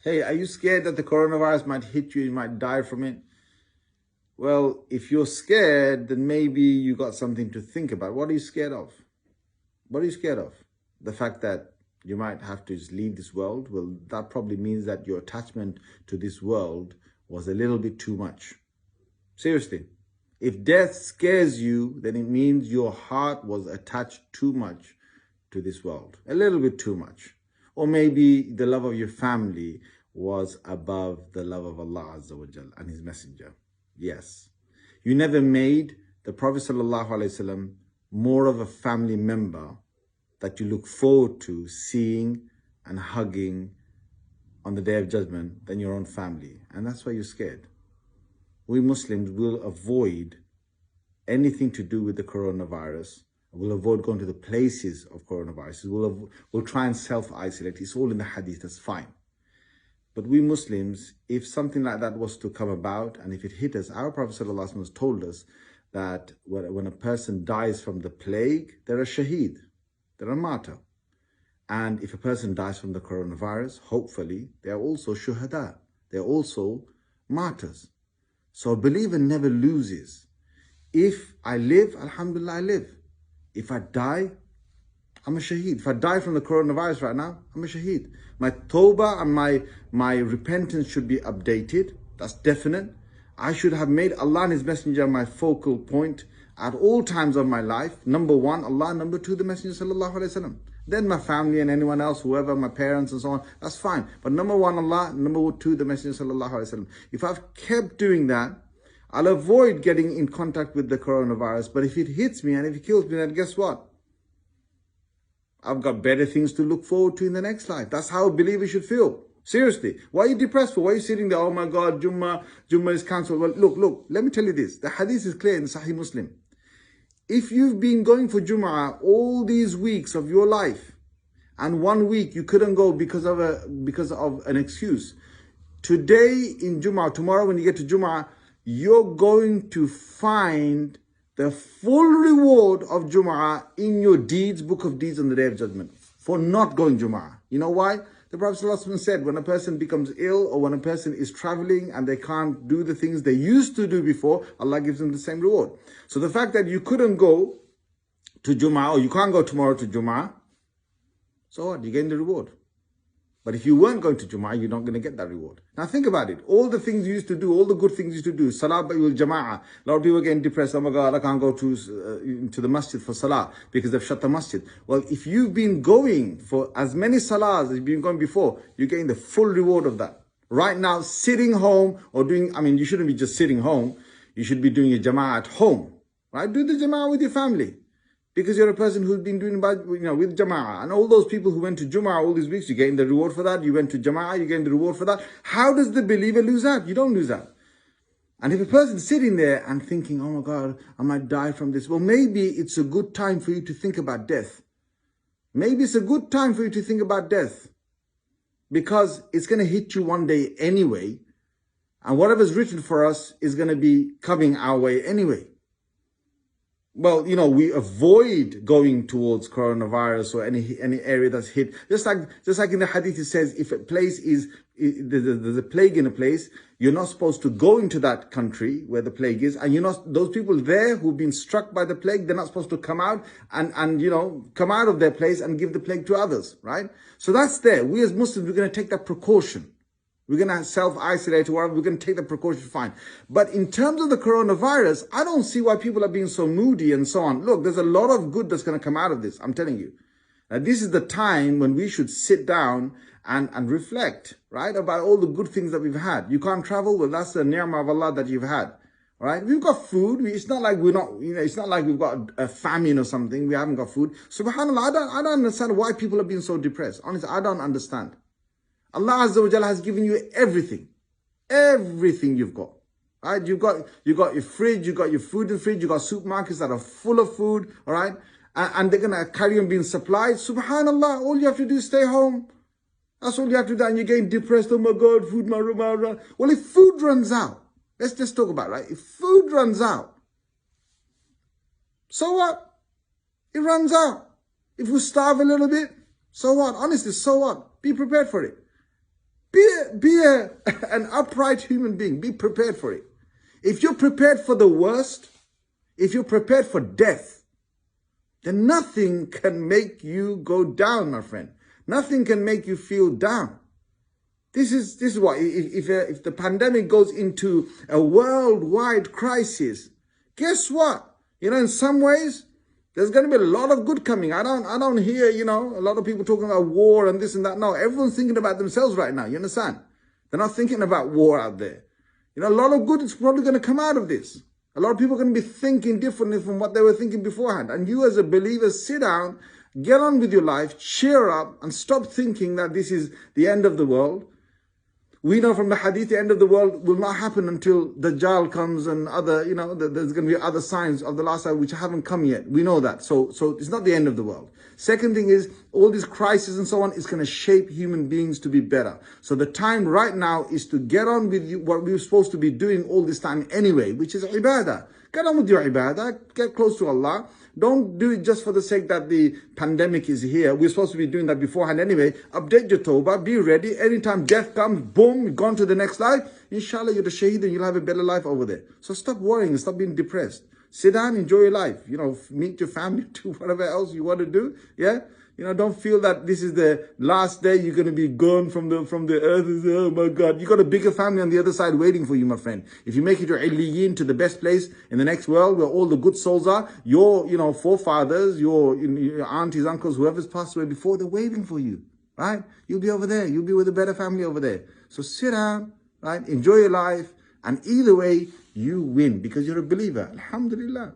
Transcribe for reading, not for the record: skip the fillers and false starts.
Hey, are you scared that the coronavirus might hit you, you might die from it? Well, if you're scared, then maybe you got something to think about. What are you scared of? What are you scared of? The fact that you might have to just leave this world? Well, that probably means that your attachment to this world was a little bit too much. Seriously. If death scares you, then it means your heart was attached too much to this world. A little bit too much. Or maybe the love of your family was above the love of Allah Azza wa Jal and His Messenger. Yes. You never made the Prophet Sallallahu Alaihi Wasallam more of a family member that you look forward to seeing and hugging on the Day of Judgment than your own family. And that's why you're scared. We Muslims will avoid anything to do with the coronavirus. We'll avoid going to the places of coronavirus. We'll try and self-isolate. It's all in the hadith, that's fine. But we Muslims, if something like that was to come about, and if it hit us, our Prophet ﷺ has told us that when a person dies from the plague, they're a shaheed, they're a martyr. And if a person dies from the coronavirus, hopefully, they're also shuhada, they're also martyrs. So a believer never loses. If I live, alhamdulillah, I live. If I die, I'm a shaheed. If I die from the coronavirus right now, I'm a shaheed. My tawbah and my repentance should be updated. That's definite. I should have made Allah and His Messenger my focal point at all times of my life. Number one, Allah. Number two, the Messenger Sallallahu Alaihi Wasallam. Then my family and anyone else, whoever, my parents and so on, that's fine. But number one, Allah. Number two, the Messenger Sallallahu Alaihi Wasallam. If I've kept doing that, I'll avoid getting in contact with the coronavirus. But if it hits me and if it kills me, then guess what? I've got better things to look forward to in the next life. That's how a believer should feel. Seriously. Why are you depressed for? Why are you sitting there? Oh my God, Jummah is cancelled. Well, look, let me tell you this. The hadith is clear in Sahih Muslim. If you've been going for Jummah all these weeks of your life, and 1 week you couldn't go because of an excuse, today in Jummah, tomorrow when you get to Jummah, you're going to find the full reward of Jum'ah in your deeds, book of deeds on the Day of Judgment for not going Jum'ah. You know why? The Prophet ﷺ said when a person becomes ill or when a person is traveling and they can't do the things they used to do before, Allah gives them the same reward. So the fact that you couldn't go to Jum'ah or you can't go tomorrow to Jum'ah, so what? You gain the reward. But if you weren't going to Jum'ah, you're not going to get that reward. Now think about it. All the things you used to do, all the good things you used to do, Salah bil Jama'ah. A lot of people are getting depressed. Oh my God, I can't go to the masjid for Salah because they've shut the masjid. Well, if you've been going for as many Salahs as you've been going before, you're getting the full reward of that. Right now, sitting home or doing, you shouldn't be just sitting home. You should be doing your Jama'ah at home. Right? Do the Jama'ah with your family. Because you're a person who's been doing, with Jama'ah. And all those people who went to Jum'ah all these weeks, you're getting the reward for that. You went to Jama'ah, you're getting the reward for that. How does the believer lose out? You don't lose out. And if a person's sitting there and thinking, oh my God, I might die from this. Well, maybe it's a good time for you to think about death. Maybe it's a good time for you to think about death. Because it's going to hit you one day anyway. And whatever's written for us is going to be coming our way anyway. Well, we avoid going towards coronavirus or any area that's hit. Just like in the hadith it says, if a place there's a plague in a place, you're not supposed to go into that country where the plague is, and those people there who've been struck by the plague, they're not supposed to come out and come out of their place and give the plague to others, right? So that's there. We as Muslims, we're going to take that precaution. We're going to self-isolate or whatever. We're going to take the precaution, fine. But in terms of the coronavirus, I don't see why people are being so moody and so on. Look, there's a lot of good that's going to come out of this. I'm telling you. Now, this is the time when we should sit down and reflect, right? About all the good things that we've had. You can't travel. Well, that's the ni'mah of Allah that you've had. Right? We've got food. It's not like it's not like we've got a famine or something. We haven't got food. SubhanAllah, I don't understand why people are being so depressed. Honestly, I don't understand. Allah Azza wa Jalla has given you everything. Everything you've got. Right? You've got your fridge, you've got your food in the fridge, you've got supermarkets that are full of food, all right? And they're going to carry on being supplied. Subhanallah, all you have to do is stay home. That's all you have to do. And you're getting depressed. Oh my God, food, my room. Well, if food runs out, let's just talk about it, right? If food runs out, so what? It runs out. If we starve a little bit, so what? Honestly, so what? Be prepared for it. an upright human being. Be prepared for it. If you're prepared for the worst, if you're prepared for death, then nothing can make you go down, my friend. Nothing can make you feel down. This is what, if the pandemic goes into a worldwide crisis, guess what? You know, in some ways, there's going to be a lot of good coming. I don't hear, you know, a lot of people talking about war and this and that. No, everyone's thinking about themselves right now. You understand? They're not thinking about war out there. You know, a lot of good is probably going to come out of this. A lot of people are going to be thinking differently from what they were thinking beforehand. And you as a believer, sit down, get on with your life, cheer up, and stop thinking that this is the end of the world. We know from the hadith, the end of the world will not happen until Dajjal comes and other, you know, there's going to be other signs of the last hour which haven't come yet. We know that. So it's not the end of the world. Second thing is, all these crises and so on is going to shape human beings to be better. So the time right now is to get on with what we're supposed to be doing all this time anyway, which is ibadah. Get on with your ibadah, get close to Allah. Don't do it just for the sake that the pandemic is here. We're supposed to be doing that beforehand anyway. Update your tawbah, be ready. Anytime death comes, boom, you've gone to the next life. Inshallah, you're the shaheed and you'll have a better life over there. So stop worrying, stop being depressed. Sit down, enjoy your life. You know, meet your family, do whatever else you want to do. Yeah? You know, don't feel that this is the last day you're going to be gone from the earth. Oh my God, you got a bigger family on the other side waiting for you, my friend. If you make it to Illiyin, to the best place in the next world where all the good souls are, your, you know, forefathers, your aunties, uncles, whoever's passed away before, they're waiting for you, right? You'll be over there. You'll be with a better family over there. So sit down, right? Enjoy your life. And either way, you win because you're a believer. Alhamdulillah.